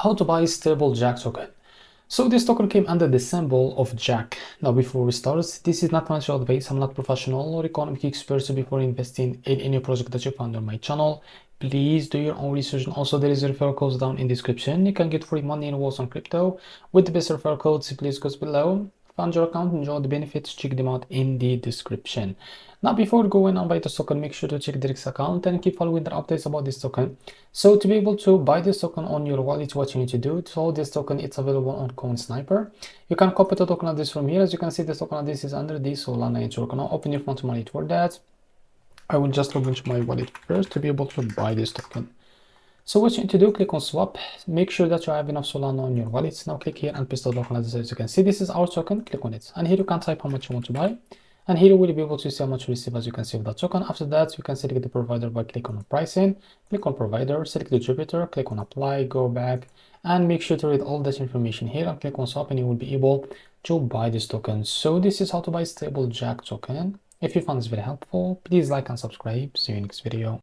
How to buy stable Jack token. So this token came under the symbol of Jack. Now before we start, this is not financial advice. I'm not professional or economic expert, so before investing in any project that you found on my channel, please do your own research. And also there is a referral code down in the description. You can get free money in Walls on crypto with the best referral codes. Please go below. Found your account, enjoy the benefits, check them out in the description. Now before going on buy this token, make sure to check the REFERRAL account and keep following the updates about this token. So to be able to buy this token on your wallet, what you need to do, so this token, it's available on Coin Sniper. You can copy the token address from here. As you can see, this token address is under the Solana network. Now open your front wallet. For that, I will just log into my wallet first to be able to buy this token. So what you need to do, click on swap, make sure that you have enough Solana on your wallet. Now click here and paste the token address. As you can see, this is our token, click on it. And here you can type how much you want to buy. And here you will be able to see how much you receive, as you can see, with that token. After that, you can select the provider by clicking on pricing, click on provider, select the Jupiter, click on apply, go back, and make sure to read all that information here and click on swap, and you will be able to buy this token. So this is how to buy stable Jack token. If you found this very helpful, please like and subscribe. See you in the next video.